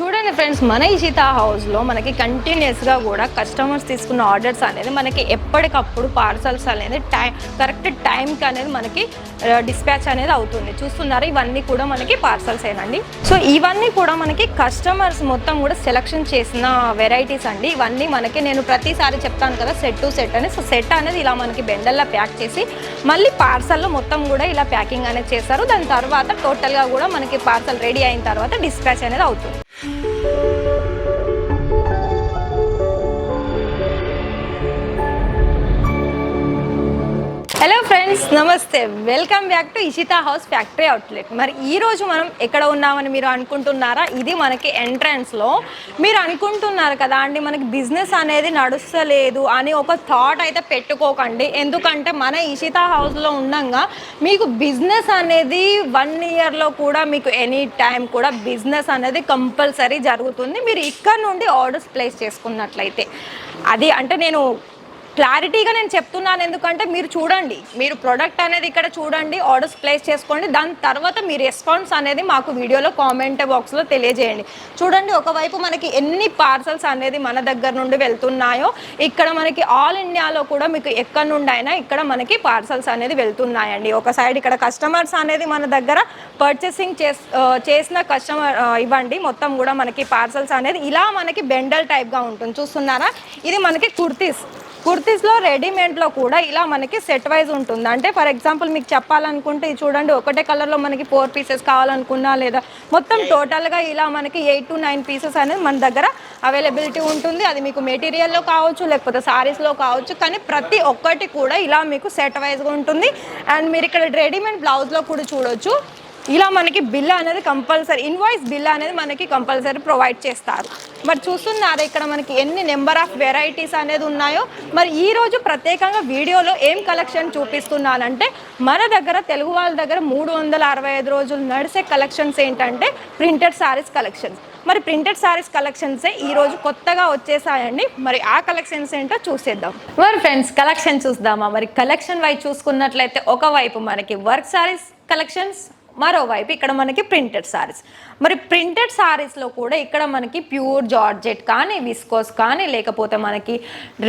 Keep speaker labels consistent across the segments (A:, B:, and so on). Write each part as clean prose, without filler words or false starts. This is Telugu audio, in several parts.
A: చూడండి ఫ్రెండ్స్, మన ఇషితా హౌస్లో మనకి కంటిన్యూస్గా కూడా కస్టమర్స్ తీసుకున్న ఆర్డర్స్ అనేది మనకి ఎప్పటికప్పుడు పార్సల్స్ అనేది కరెక్ట్ టైంకి అనేది మనకి డిస్పాచ్ అనేది అవుతుంది. చూస్తున్నారు, ఇవన్నీ కూడా మనకి పార్సల్స్ ఏనండి. సో ఇవన్నీ కూడా మనకి కస్టమర్స్ మొత్తం కూడా సెలెక్షన్ చేసిన వెరైటీస్ అండి. ఇవన్నీ మనకి నేను ప్రతిసారి చెప్తాను కదా, సెట్ టు సెట్ అని. సో సెట్ అనేది ఇలా మనకి బెండల్లా ప్యాక్ చేసి మళ్ళీ పార్సల్లో మొత్తం కూడా ఇలా ప్యాకింగ్ అనేది చేస్తారు. దాని తర్వాత టోటల్గా కూడా మనకి పార్సల్ రెడీ అయిన తర్వాత డిస్పాచ్ అనేది అవుతుంది. హలో ఫ్రెండ్స్, నమస్తే, welcome back to Ishita house factory outlet. మరి ఈరోజు మనం ఎక్కడ ఉన్నామని మీరు అనుకుంటున్నారా? ఇది మనకి ఎంట్రన్స్లో. మీరు అనుకుంటున్నారు కదా అండి, మనకి బిజినెస్ అనేది నడుస్తలేదు అని ఒక థాట్ అయితే పెట్టుకోకండి. ఎందుకంటే మన ఇషితా హౌస్లో ఉండగా మీకు బిజినెస్ అనేది 1 ఇయర్లో కూడా మీకు ఎనీ టైం కూడా బిజినెస్ అనేది కంపల్సరీ జరుగుతుంది. మీరు ఇక్కడ నుండి ఆర్డర్స్ ప్లేస్ చేసుకున్నట్లయితే అది అంటే నేను క్లారిటీగా నేను చెప్తున్నాను. ఎందుకంటే మీరు చూడండి, మీరు ప్రొడక్ట్ అనేది ఇక్కడ చూడండి, ఆర్డర్స్ ప్లేస్ చేసుకోండి. దాని తర్వాత మీ రెస్పాన్స్ అనేది మాకు వీడియోలో కామెంట్ బాక్స్లో తెలియజేయండి. చూడండి, ఒకవైపు మనకి ఎన్ని పార్సల్స్ అనేది మన దగ్గర నుండి వెళ్తున్నాయో, ఇక్కడ మనకి ఆల్ ఇండియాలో కూడా మీకు ఎక్కడి నుండి అయినా ఇక్కడ మనకి పార్సల్స్ అనేది వెళ్తున్నాయండి. ఒక సైడ్ ఇక్కడ కస్టమర్స్ అనేది మన దగ్గర పర్చేసింగ్ చేసిన కస్టమర్ ఇవ్వండి. మొత్తం కూడా మనకి పార్సల్స్ అనేది ఇలా మనకి బెండల్ టైప్గా ఉంటుంది. చూస్తున్నారా, ఇది మనకి కుర్తీస్లో రెడీమేడ్లో కూడా ఇలా మనకి సెట్ వైజ్ ఉంటుంది. అంటే ఫర్ ఎగ్జాంపుల్ మీకు చెప్పాలనుకుంటే ఇది చూడండి, ఒకటే కలర్లో మనకి 4 పీసెస్ కావాలనుకున్నా లేదా మొత్తం టోటల్గా ఇలా మనకి 8 to 9 పీసెస్ అనేది మన దగ్గర అవైలబిలిటీ ఉంటుంది. అది మీకు మెటీరియల్లో కావచ్చు, లేకపోతే సారీస్లో కావచ్చు, కానీ ప్రతి ఒక్కటి కూడా ఇలా మీకు సెట్ వైజ్గా ఉంటుంది. అండ్ మీరు ఇక్కడ రెడీమేడ్ బ్లౌజ్లో కూడా చూడొచ్చు, ఇలా మనకి బిల్ అనేది కంపల్సరీ, ఇన్వాయిస్ బిల్ అనేది మనకి కంపల్సరీ ప్రొవైడ్ చేస్తారు. మరి చూస్తున్నారు ఇక్కడ మనకి ఎన్ని నెంబర్ ఆఫ్ వెరైటీస్ అనేది ఉన్నాయో. మరి ఈరోజు ప్రత్యేకంగా వీడియోలో ఏం కలెక్షన్ చూపిస్తున్నానంటే, మన దగ్గర తెలుగు వాళ్ళ దగ్గర 365 రోజులు నడిచే కలెక్షన్స్ ఏంటంటే ప్రింటెడ్ శారీస్ కలెక్షన్స్. మరి ప్రింటెడ్ శారీస్ కలెక్షన్సే ఈరోజు కొత్తగా వచ్చేసాయండి. మరి ఆ కలెక్షన్స్ ఏంటో చూసేద్దాం. మరి ఫ్రెండ్స్, కలెక్షన్ చూద్దామా? మరి కలెక్షన్ వైపు చూసుకున్నట్లయితే ఒకవైపు మనకి వర్క్ శారీస్ కలెక్షన్స్, మరోవైపు ఇక్కడ మనకి ప్రింటెడ్ శారీస్. మరి ప్రింటెడ్ శారీస్లో కూడా ఇక్కడ మనకి ప్యూర్ జార్జెట్ కానీ, విస్కోస్ కానీ, లేకపోతే మనకి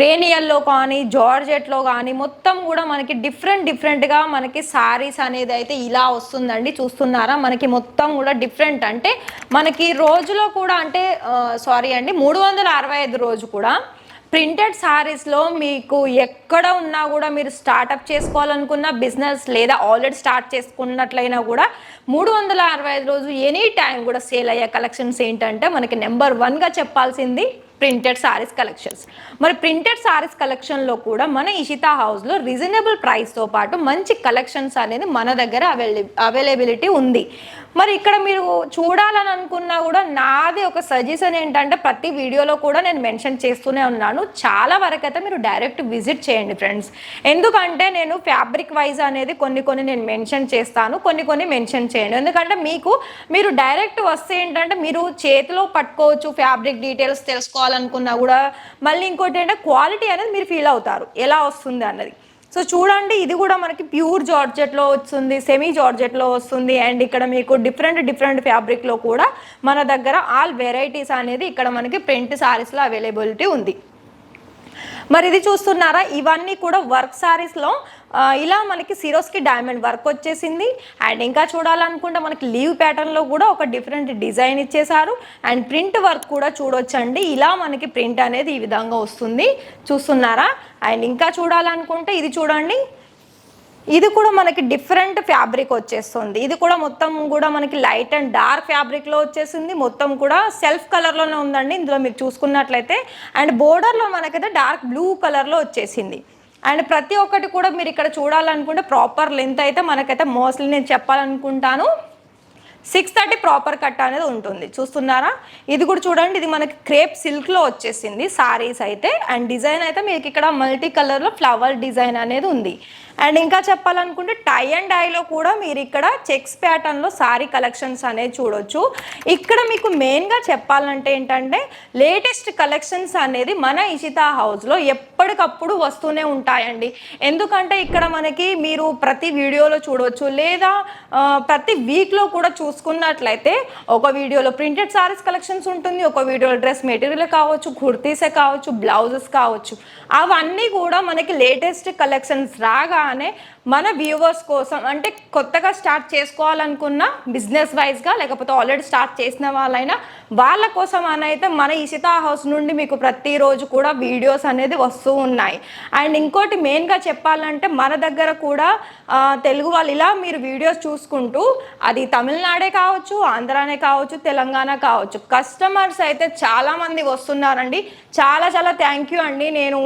A: రేనియల్లో కానీ, జార్జెట్లో కానీ మొత్తం కూడా మనకి డిఫరెంట్గా మనకి శారీస్ అనేది అయితే ఇలా వస్తుందండి. చూస్తున్నారా, మనకి మొత్తం కూడా డిఫరెంట్. అంటే మనకి రోజులో కూడా అంటే 365 రోజు కూడా ప్రింటెడ్ శారీస్లో మీకు ఎక్కడ ఉన్నా కూడా మీరు స్టార్టప్ చేసుకోవాలనుకున్న బిజినెస్ లేదా ఆల్రెడీ స్టార్ట్ చేసుకున్నట్లయినా కూడా 365 రోజు ఎనీ టైం కూడా సేల్ అయ్యే కలెక్షన్స్ ఏంటంటే మనకి నెంబర్ 1గా చెప్పాల్సింది ప్రింటెడ్ శారీస్ కలెక్షన్స్. మరి ప్రింటెడ్ శారీస్ కలెక్షన్లో కూడా మన ఇషితా హౌస్లో రీజనబుల్ ప్రైస్తో పాటు మంచి కలెక్షన్స్ అనేది మన దగ్గర అవైలబిలిటీ ఉంది. మరి ఇక్కడ మీరు చూడాలని అనుకున్నా కూడా నాది ఒక సజెషన్ ఏంటంటే, ప్రతి వీడియోలో కూడా నేను మెన్షన్ చేస్తూనే ఉన్నాను, చాలా వరకు అయితే మీరు డైరెక్ట్ విజిట్ చేయండి ఫ్రెండ్స్. ఎందుకంటే నేను ఫ్యాబ్రిక్ వైజ్ అనేది కొన్ని నేను మెన్షన్ చేస్తాను, కొన్ని మెన్షన్ చేయను. ఎందుకంటే మీరు డైరెక్ట్ వస్తే ఏంటంటే మీరు చేతిలో పట్టుకోవచ్చు, ఫ్యాబ్రిక్ డీటెయిల్స్ తెలుసుకోవాలనుకున్నా కూడా. మళ్ళీ ఇంకోటి ఏంటంటే క్వాలిటీ అనేది మీరు ఫీల్ అవుతారు ఎలా వస్తుంది అన్నది. సో చూడండి, ఇది కూడా మనకి ప్యూర్ జార్జెట్లో వస్తుంది, సెమీ జార్జెట్లో వస్తుంది. అండ్ ఇక్కడ మీకు డిఫరెంట్ ఫ్యాబ్రిక్లో కూడా మన దగ్గర ఆల్ వెరైటీస్ అనేది ఇక్కడ మనకి ప్రింట్ శారీస్లో అవైలబిలిటీ ఉంది. మరి ఇది చూస్తున్నారా, ఇవన్నీ కూడా వర్క్ శారీస్లో ఇలా మనకి సిరోస్కి డైమండ్ వర్క్ వచ్చేసింది. అండ్ ఇంకా చూడాలనుకుంటే మనకి లీవ్ ప్యాటర్న్లో కూడా ఒక డిఫరెంట్ డిజైన్ ఇచ్చేసారు. అండ్ ప్రింట్ వర్క్ కూడా చూడొచ్చండి, ఇలా మనకి ప్రింట్ అనేది ఈ విధంగా వస్తుంది. చూస్తున్నారా, అండ్ ఇంకా చూడాలనుకుంటే ఇది చూడండి, ఇది కూడా మనకి డిఫరెంట్ ఫ్యాబ్రిక్ వచ్చేస్తుంది. ఇది కూడా మొత్తం కూడా మనకి లైట్ అండ్ డార్క్ ఫ్యాబ్రిక్లో వచ్చేసింది. మొత్తం కూడా సెల్ఫ్ కలర్లోనే ఉందండి ఇందులో మీరు చూసుకున్నట్లయితే. అండ్ బోర్డర్లో మనకైతే డార్క్ బ్లూ కలర్లో వచ్చేసింది. అండ్ ప్రతి ఒక్కటి కూడా మీరు ఇక్కడ చూడాలనుకుంటే ప్రాపర్ లెంత్ అయితే మనకైతే మోస్ట్లీ నేను చెప్పాలనుకుంటాను 630 ప్రాపర్ కట్ అనేది ఉంటుంది. చూస్తున్నారా, ఇది కూడా చూడండి, ఇది మనకి క్రేప్ సిల్క్లో వచ్చేసింది సారీస్ అయితే. అండ్ డిజైన్ అయితే మీకు ఇక్కడ మల్టీ కలర్లో ఫ్లవర్ డిజైన్ అనేది ఉంది. అండ్ ఇంకా చెప్పాలనుకుంటే టై అండ్ డైలో కూడా మీరు ఇక్కడ చెక్స్ ప్యాటర్న్లో సారీ కలెక్షన్స్ అనేది చూడొచ్చు. ఇక్కడ మీకు మెయిన్గా చెప్పాలంటే ఏంటంటే లేటెస్ట్ కలెక్షన్స్ అనేది మన ఇషితా హౌస్లో ఎప్పటికప్పుడు వస్తూనే ఉంటాయండి. ఎందుకంటే ఇక్కడ మనకి మీరు ప్రతి వీడియోలో చూడవచ్చు, లేదా ప్రతి వీక్లో కూడా చూసుకున్నట్లయితే ఒక వీడియోలో ప్రింటెడ్ సారీస్ కలెక్షన్స్ ఉంటుంది, ఒక వీడియోలో డ్రెస్ మెటీరియల్ కావచ్చు, కుర్తీసే కావచ్చు, బ్లౌజెస్ కావచ్చు, అవన్నీ కూడా మనకి లేటెస్ట్ కలెక్షన్స్ రాగానే మన వ్యూవర్స్ కోసం, అంటే కొత్తగా స్టార్ట్ చేసుకోవాలనుకున్న బిజినెస్ వైజ్గా, లేకపోతే ఆల్రెడీ స్టార్ట్ చేసిన వాళ్ళైనా వాళ్ళ కోసం అని అయితే మన ఇషితా హౌస్ నుండి మీకు ప్రతిరోజు కూడా వీడియోస్ అనేది వస్తూ ఉన్నాయి. అండ్ ఇంకోటి మెయిన్గా చెప్పాలంటే మన దగ్గర కూడా తెలుగు వాళ్ళు ఇలా మీరు వీడియోస్ చూసుకుంటూ, అది తమిళనాడే కావచ్చు, ఆంధ్రానే కావచ్చు, తెలంగాణ కావచ్చు, కస్టమర్స్ అయితే చాలామంది వస్తున్నారండి. చాలా చాలా థ్యాంక్ యూ అండి, నేను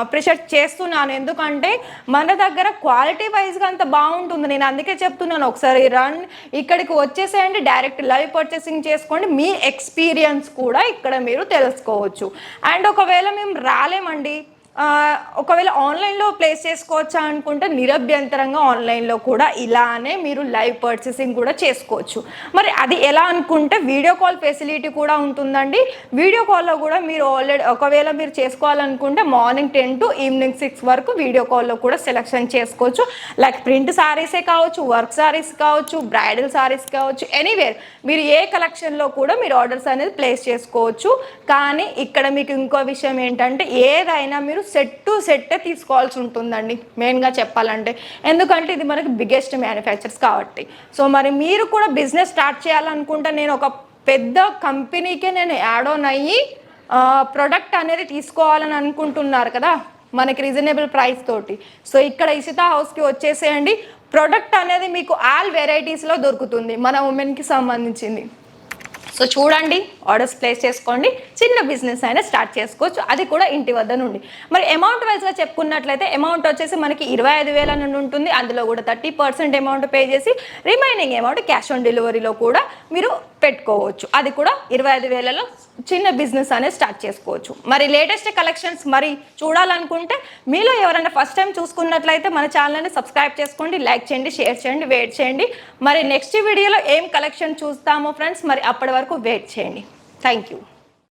A: అప్రిషియేట్ చేస్తున్నాను. ఎందుకంటే మన దగ్గర క్వాలిటీ వైజ్గా అంత బాగుంటుంది. నేను అందుకే చెప్తున్నాను, ఒకసారి ఇక్కడికి వచ్చేసేయండి, డైరెక్ట్ లైవ్ పర్చేసింగ్ చేసుకోండి, మీ ఎక్స్పీరియన్స్ కూడా ఇక్కడ మీరు తెలుసుకోవచ్చు. అండ్ ఒకవేళ మేము రాలేమండి, ఒకవేళ ఆన్లైన్లో ప్లేస్ చేసుకోవచ్చా అనుకుంటే నిరభ్యంతరంగా ఆన్లైన్లో కూడా ఇలానే మీరు లైవ్ పర్చేసింగ్ కూడా చేసుకోవచ్చు. మరి అది ఎలా అనుకుంటే వీడియో కాల్ ఫెసిలిటీ కూడా ఉంటుందండి. వీడియో కాల్లో కూడా మీరు ఆల్రెడీ ఒకవేళ మీరు చేసుకోవాలనుకుంటే మార్నింగ్ 10 to ఈవినింగ్ 6 వరకు వీడియో కాల్లో కూడా సెలెక్షన్ చేసుకోవచ్చు. లైక్ ప్రింట్ సారీసే కావచ్చు, వర్క్ సారీస్ కావచ్చు, బ్రైడల్ సారీస్ కావచ్చు, ఎనీవేర్ మీరు ఏ కలెక్షన్లో కూడా మీరు ఆర్డర్స్ అనేది ప్లేస్ చేసుకోవచ్చు. కానీ ఇక్కడ మీకు ఇంకో విషయం ఏంటంటే ఏదైనా మీరు సెట్ టు సెట్టే తీసుకోవాల్సి ఉంటుందండి మెయిన్గా చెప్పాలంటే. ఎందుకంటే ఇది మనకి బిగ్గెస్ట్ మ్యానుఫ్యాక్చర్స్ కాబట్టి. సో మరి మీరు కూడా బిజినెస్ స్టార్ట్ చేయాలనుకుంటే, నేను ఒక పెద్ద కంపెనీకే నేను యాడ్ ఆన్ అయ్యి ప్రొడక్ట్ అనేది తీసుకోవాలని అనుకుంటున్నారు కదా మనకి రీజనబుల్ ప్రైస్ తోటి, సో ఇక్కడ ఇషితా హౌస్కి వచ్చేసేయండి. ప్రొడక్ట్ అనేది మీకు ఆల్ వెరైటీస్లో దొరుకుతుంది మన ఉమెన్కి సంబంధించింది. సో చూడండి, ఆర్డర్స్ ప్లేస్ చేసుకోండి, చిన్న బిజినెస్ అయినా స్టార్ట్ చేసుకోవచ్చు, అది కూడా ఇంటి వద్ద నుండి. మరి అమౌంట్ వైజ్గా చెప్పుకున్నట్లయితే అమౌంట్ వచ్చేసి మనకి 25,000 నుండి ఉంటుంది. అందులో కూడా 30% అమౌంట్ పే చేసి రిమైనింగ్ అమౌంట్ క్యాష్ ఆన్ డెలివరీలో కూడా మీరు పెట్టుకోవచ్చు. అది కూడా 25,000లో చిన్న బిజినెస్ అనేది స్టార్ట్ చేసుకోవచ్చు. మరి లేటెస్ట్ కలెక్షన్స్ మరి చూడాలనుకుంటే మీలో ఎవరైనా ఫస్ట్ టైం చూసుకున్నట్లయితే మన ఛానల్ని సబ్స్క్రైబ్ చేసుకోండి, లైక్ చేయండి, షేర్ చేయండి, వెయిట్ చేయండి. మరి నెక్స్ట్ వీడియోలో ఏం కలెక్షన్ చూస్తామో ఫ్రెండ్స్, మరి అప్పటి వరకు వెయిట్ చేయండి. Thank you.